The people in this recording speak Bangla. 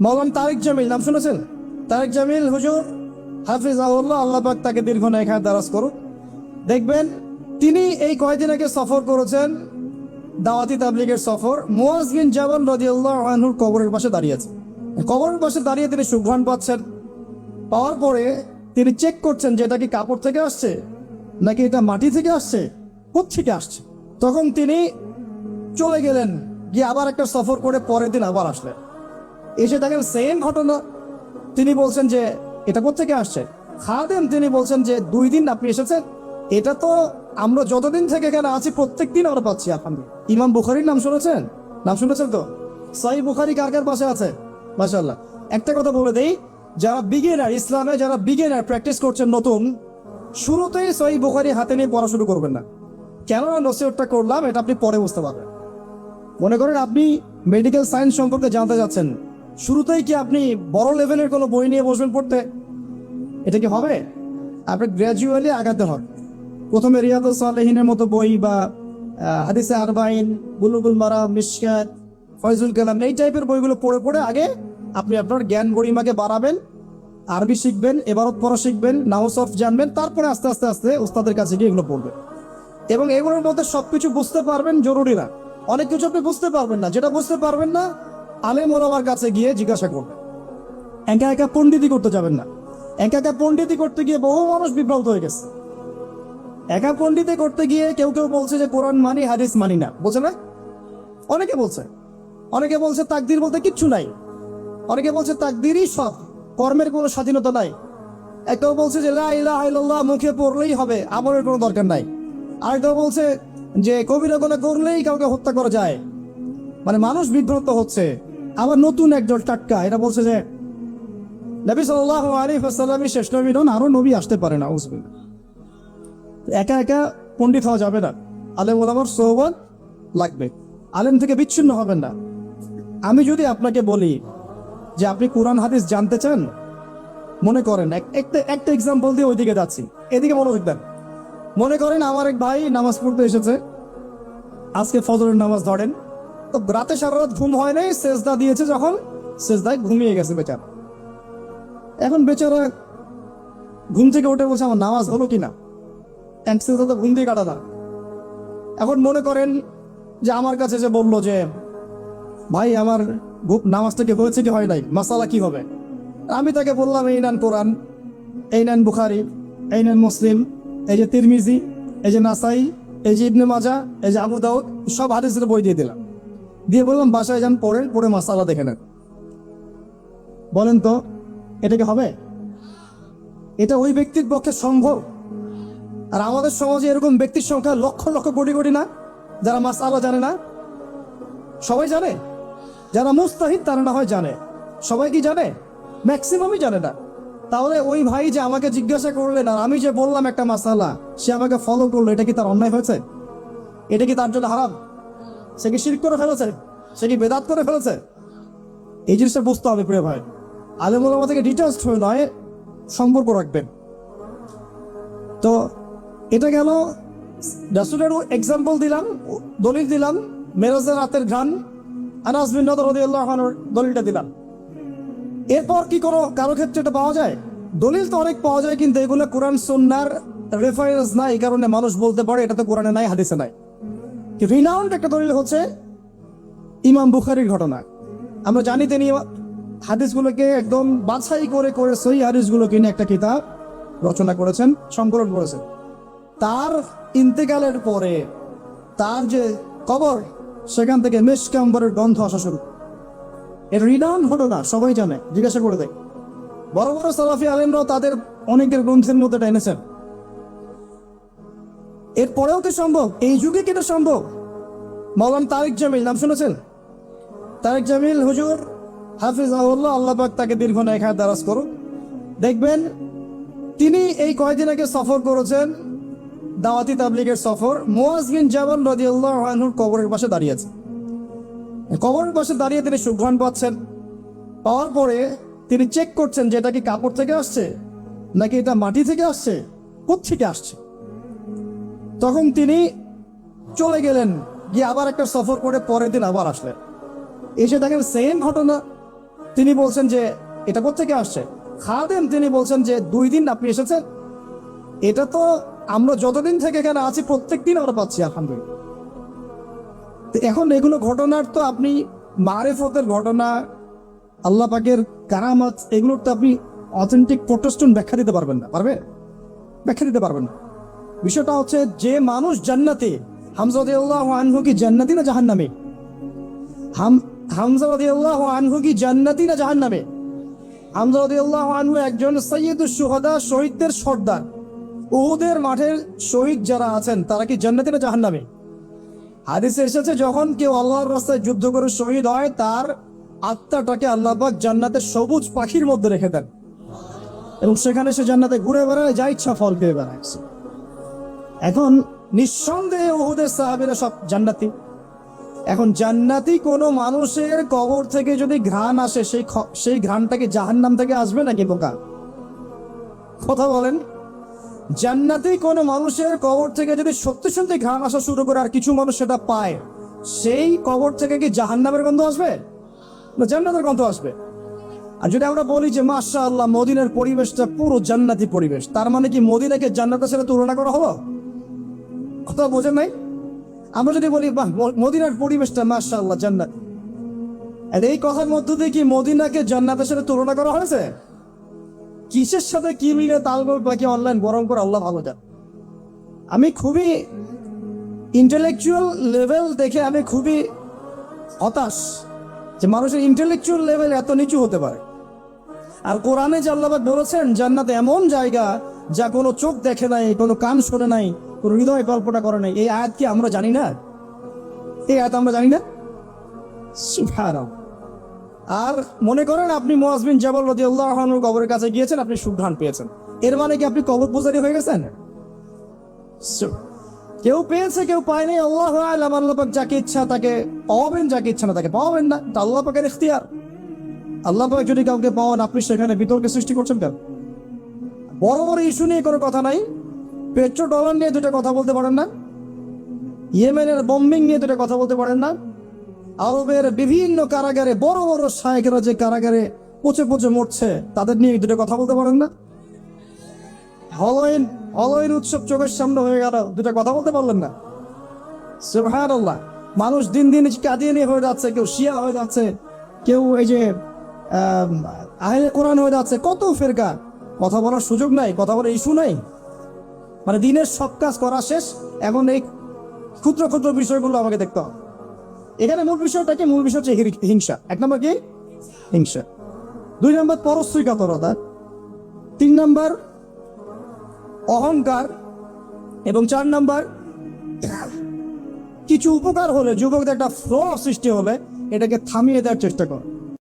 মাওলানা তারেক জামিল নাম শুনেছেন? তারেক জামিল হুজুর হাফিজাহুল্লাহ, আল্লাহ পাক তাকে দীর্ঘ নেক হায়াত দারাজ করুক। দেখবেন তিনি এই কয়েকদিন আগে সফর করেছেন, দাওয়াতি তাবলীগের সফর। মুয়াজ বিন জাবাল রাদিয়াল্লাহু আনহুর কবরের পাশে দাঁড়িয়ে আছে। কবরের পাশে দাঁড়িয়ে তিনি সুঘ্রাণ পাচ্ছেন। পাওয়ার পরে তিনি চেক করছেন যে এটা কি কাপড় থেকে আসছে নাকি এটা মাটি থেকে আসছে, কোত্থেকে আসছে। তখন তিনি চলে গেলেন, গিয়ে আবার একটা সফর করে পরের দিন আবার আসলেন। এসে দেখেন সেম ঘটনা। তিনি বলছেন যে এটা কোত্থেকে আসছে। খাদেম তিনি বলছেন যে 2 দিন আপনি এসেছেন, এটা তো আমরা যতদিন থেকে এখানে আছি প্রত্যেক দিন আমরা পাচ্ছি। আলহামদুলিল্লাহ। ইমাম বুখারীর নাম শুনেছেন? নাম শুনেছেন তো? সহিহ বুখারী কার কার পাশে আছে? মাশাআল্লাহ। একটা কথা বলে দেই, যারা বিগিনার, ইসলামে যারা বিগিনার প্র্যাকটিস করছেন নতুন, শুরুতেই সহিহ বুখারী হাতে নিয়ে পড়া শুরু করবেন না। কেন নসিহতটা করলাম এটা আপনি পরে বুঝতে পারবেন। মনে করেন আপনি মেডিকেল সায়েন্স সম্পর্কে জানতে যাচ্ছেন, শুরুতেই কি আপনি বড় লেভেলের কোনো বই নিয়ে বসবেন পড়তে? এটা কি হবে? আপনি গ্র্যাজুয়ালি আগাতে হবে। প্রথমে রিয়াদুস সালেহিনের মতো বই বা হাদিসে আরবাইন, বুলুগুল মারাম, মিশকাত, ফয়জুল কালাম, এই টাইপের বইগুলো পড়ে পড়ে আগে আপনি আপনার জ্ঞান গরিমাকে বাড়াবেন, আরবি শিখবেন, এবারত পড়া শিখবেন, নাহু সরফ জানবেন, তারপরে আস্তে আস্তে আস্তে উস্তাদের কাছে গিয়ে এগুলো পড়বেন। এবং এগুলোর মধ্যে সবকিছু বুঝতে পারবেন জরুরি না। অনেক কিছু আপনি বুঝতে পারবেন না, যেটা বুঝতে পারবেন না আলেম ওলামার কাছে গিয়ে জিজ্ঞাসা করবেন। একা একা পণ্ডিতি করতে যাবেন না। একা একা পণ্ডিতি করতে গিয়ে বহু মানুষ বিভ্রান্ত হয়ে গেছে। একা পণ্ডিতি করতে গিয়ে কেউ কেউ বলছে যে কোরআন মানি, হাদিস মানি না, বলছে না? অনেকে বলছে। অনেকে বলছে তাকদির বলতে কিচ্ছু নাই। অনেকে বলছে তাকদিরই সব, কর্মের কোনো স্বাধীনতা নাই। একটাও বলছে যে লা ইলাহা ইল্লাল্লাহ মুখে পড়লেই হবে, আমলের কোনো দরকার নাই। আরেকটাও বলছে যে কবিরা গুনাহ করলেই কাউকে হত্যা করা যায়। মানে মানুষ বিভ্রান্ত হচ্ছে। আবার নতুন একজন টাটকা এটা বলছে যে নবী সাল্লাল্লাহু আলাইহি ওয়াসাল্লামই শেষ নবী নন, আরো নবী আসতে পারে না। আউযুবিল্লাহ। একা একা পণ্ডিত হওয়া যাবে না, আলেম ওলামার সোহবত লাগবে। আলেম থেকে বিচ্ছিন্ন হবেন না। আমি যদি আপনাকে বলি যে আপনি কোরআন হাদিস জানতে চান, মনে করেন একটা এক্সাম্পল দিয়ে ওইদিকে যাচ্ছি, এদিকে মনোযোগ দেন। মনে করেন আমার এক ভাই নামাজ পড়তে এসেছে, আজকে ফজরের নামাজ ধরেন, তো রাতে সারা রাত ঘুম হয় নাই, সেজদা দিয়েছে, যখন সেজদায় ঘুমিয়ে গেছে বেচারা। এখন বেচারা ঘুম থেকে উঠে বলছে আমার নামাজ হলো কিনা, সেজদা তো ঘুম দিয়ে কাটাতা। এখন মনে করেন যে আমার কাছে যে বললো যে ভাই আমার নামাজটা কি হয়েছে কি হয় নাই, মাসালা কি হবে। আমি তাকে বললাম এই নেন কোরআন, এই নেন বুখারী, এই নেন মুসলিম, এই যে তিরমিজি, এই যে নাসাই, এই যে ইবনে মাজাহ, এই যে আবু দাউদ, সব হাদিসের বই দিয়ে দিলাম। দিয়ে বললাম বাসায় যান, পড়ে মাসালা দেখে নেন। বলেন তো এটা কি হবে? এটা ওই ব্যক্তির পক্ষে সম্ভব? আর আমাদের সমাজে এরকম ব্যক্তির সংখ্যা লক্ষ লক্ষ কোটি কোটি না, যারা মাসালা জানে না। সবাই জানে? যারা মুস্তাহিদ তারা না হয় জানে। সবাই কি জানে? ম্যাক্সিমামই জানে না। তাহলে ওই ভাই যে আমাকে জিজ্ঞাসা করলেন আর আমি যে বললাম একটা মাসালা, সে আমাকে ফলো করলো, এটা কি তার অন্যায় হয়েছে? এটা কি তার জন্য হারাম? সে কি শিরক করে ফেলেছে? সে কি বেদাত করে ফেলেছে? এই জিনিসটা বুঝতে হবে প্রিয় ভাই। আলেম ওলামা থেকে ডিটাচড হয়ে নয়, সম্পর্ক রাখবেন। তো এটা গেল রাসূলের এক্সাম্পল দিলাম, দলিল দিলাম, মেরাজের রাতের গান আনাস বিন নাদর রাদিয়াল্লাহু আনহুর দলিলটা দিলাম। এরপর কি কোনো কারো ক্ষেত্রে এটা পাওয়া যায়? দলিল তো অনেক পাওয়া যায়, কিন্তু এগুলো কোরআন সুন্নাহর রেফারেন্স নাই, এই কারণে মানুষ বলতে পারে এটা তো কোরআনে নাই, হাদিসে নাই। রিনাউন্ড একটা দলিল হচ্ছে ইমাম বুখারীর ঘটনা। আমরা জানি তিনি হাদিসগুলোকে একদম বাছাই করে করে সহিহ হাদিসগুলোকে নিয়ে একটা কিতাব রচনা করেছেন, সংকলন করেছেন। তার ইন্তেকালের পরে তার যে কবর, সেখান থেকে মিশক আম্বরের গন্ধ আসা শুরু। এর রিনাউন্ড ঘটনা, সবাই জানে, জিজ্ঞাসা করে দেয়। বড় বড় সালাফি আলেমরাও তাদের অনেকের গ্রন্থের মধ্যে এটা এনেছেন। এরপরেও কি সম্ভব? এই যুগে কি এটা সম্ভব? মাওলানা তারেক জামিল নাম শুনেছেন? তারেক জামিল হুজুর হাফিজাহুল্লাহ, আল্লাহ পাক তাকে দীর্ঘ নেক হায়াত দারাজ করুক। দেখবেন তিনি এই কয়েকদিন আগে সফর করেছেন, দাওয়াতি তাবলীগের সফর। মুয়াজ বিন জাবাল রাদিয়াল্লাহু আনহুর কবরের পাশে দাঁড়িয়ে আছে। কবরের পাশে দাঁড়িয়ে তিনি সুঘ্রাণ পাচ্ছেন। পাওয়ার পরে তিনি চেক করছেন যে এটা কি কাপড় থেকে আসছে নাকি এটা মাটি থেকে আসছে, কোত্থেকে আসছে। তখন তিনি চলে গেলেন, গিয়ে আবার একটা সফর করে পরের দিন আবার আসলেন। এসে দেখেন সেম ঘটনা। তিনি বলছেন যে এটা কোত্থেকে আসছে। খাদেম তিনি বলছেন যে 2 দিন আপনি এসেছেন, এটা তো আমরা যতদিন থেকে এখানে আছি প্রত্যেক দিন আমরা পাচ্ছি আলহামদুলিল্লাহ। তো এখন এগুলো ঘটনার তো আপনি মারেফতের ঘটনা, আল্লাহ পাকের কারামাত, এগুলোর তো আপনি অথেন্টিক প্রোটেস্ট্যান্ট ব্যাখ্যা দিতে পারবেন না, পারবে ব্যাখ্যা দিতে পারবেন না। বিষয়টা হচ্ছে যে মানুষ জান্নাতি, হামজা রাদিয়াল্লাহু আনহু কি জান্নাতি না জাহান্নামী? হামজা রাদিয়াল্লাহু আনহু কি জান্নাতি না জাহান্নামী? হামজা রাদিয়াল্লাহু আনহু একজন সাইয়্যিদুশ শুহাদা, শহীদদের সর্দার। উহুদের মাঠের শহীদ যারা আছেন তারা কি জান্নাতি না জাহান্নামী? হাদিসে এসেছে যখন কেউ আল্লাহর রাস্তায় যুদ্ধ করে শহীদ হয় তার আত্মাটাকে আল্লাহ পাক জান্নাতের সবুজ পাখির মধ্যে রেখে দেন এবং সেখানে সে জান্নাতে ঘুরে বেড়ায়, যা ইচ্ছা ফল পেয়ে বেড়ায়। এখন নিঃসন্দেহে উহুদের সাহাবীরা সব জান্নাতি। এখন জান্নাতি কোনো মানুষের কবর থেকে যদি ঘ্রাণ আসে, সেই ঘ্রাণটাকে জাহান্নাম থেকে আসবে নাকি বোকা? কথা বলেন। জান্নাতি কোনো মানুষের কবর থেকে যদি সত্যি সত্যি ঘ্রাণ আসা শুরু করে আর কিছু মানুষ সেটা পায়, সেই কবর থেকে কি জাহান্নামের গন্ধ আসবে না জান্নাতের গন্ধ আসবে? আর যদি আমরা বলি যে মাশাআল্লাহ মদিনার পরিবেশটা পুরো জান্নাতি পরিবেশ, তার মানে কি মদিনাকে জান্নাতের সাথে তুলনা করা হলো? কথা বোঝেন নাই? আমরা যদি বলি বাহ মদিনার পরিবেশটা মাশাআল্লাহ জান্নাত, আর এই কথার মধ্য দিয়ে কি মদিনাকে জান্নাতের সাথে তুলনা করা হয়েছে? কিসের সাথে কি মিলে তালগোল বাকি অনলাইন গরম করে আল্লাহ ভালো জান। আমি খুবই ইন্টেলেকচুয়াল লেভেল দেখে আমি খুবই হতাশ যে মানুষের ইন্টেলেকচুয়াল লেভেল এত নিচু হতে পারে। আর কোরআনে যে আল্লাহ পাক বলেছেন জান্নাত এমন জায়গা যা কোনো চোখ দেখে নাই, কোনো কান শোনে নাই, কোনো হৃদয় কল্পনা করে নাই, এই আয়াত কি আমরা জানি না? এই আয়াত আমরা জানি না? সুবহানাল্লাহ। আর মনে করেন আপনি মুআয বিন জাবাল রাদিয়াল্লাহু আনহুর কবরের কাছে গিয়েছেন, আপনি সুঘ্রাণ পেয়েছেন, এর মানে কি আপনি কবর পূজারী হয়ে গেছেন? কেউ পেয়েছে কেউ পায়নি, আল্লাহু আ'লাম। আল্লাহ পাক যাকে ইচ্ছা তাকে পাওয়াবেন, যাকে ইচ্ছা না তাকে পাওয়াবেন না, এটা আল্লাহ পাকের ইখতিয়ার। আল্লাহ পাক যদি কাউকে পাওয়ান, আপনি সেখানে বিতর্কের সৃষ্টি করছেন কেন? বড় বড় ইস্যু নিয়ে কোনো কথা নাই, পেট্রো ডলার নিয়ে দুটো কথা বলতে পারেন না, ইয়েমেনের বম্বিং নিয়ে দুটো কথা বলতে পারেন না, আরবের বিভিন্ন কারাগারে বড় বড় শায়েখরা যে কারাগারে পচে পচে মরছে তাদের নিয়ে দুটো কথা বলতে পারেন না, হলোইন উৎসব চোখের সামনে হয়ে গেল, দুটো কথা বলতে পারলেন না। সুবহানাল্লাহ। মানুষ দিন দিন কাদিয়ানী হয়ে যাচ্ছে, কেউ শিয়া হয়ে যাচ্ছে, কেউ এই যে আহলে কোরআন হয়ে যাচ্ছে, কত ফেরকা। কথা বলার সুযোগ নাই, কথা বলার ইস্যু নাই, মানে দিনের সব কাজ করা শেষ, এখন এই ক্ষুদ্র ক্ষুদ্র বিষয়গুলো আমাকে দেখতে হবে। এখানে মূল বিষয়টা কি? মূল বিষয় হচ্ছে হিংসা। 1 নম্বর কি? হিংসা। 2 নম্বর পরশ্রীকাতরতা। 3 নম্বর অহংকার। এবং 4 নম্বর কিছু উপকার হলে, যুবকদের একটা ফ্লো সৃষ্টি হলে এটাকে থামিয়ে দেওয়ার চেষ্টা কর।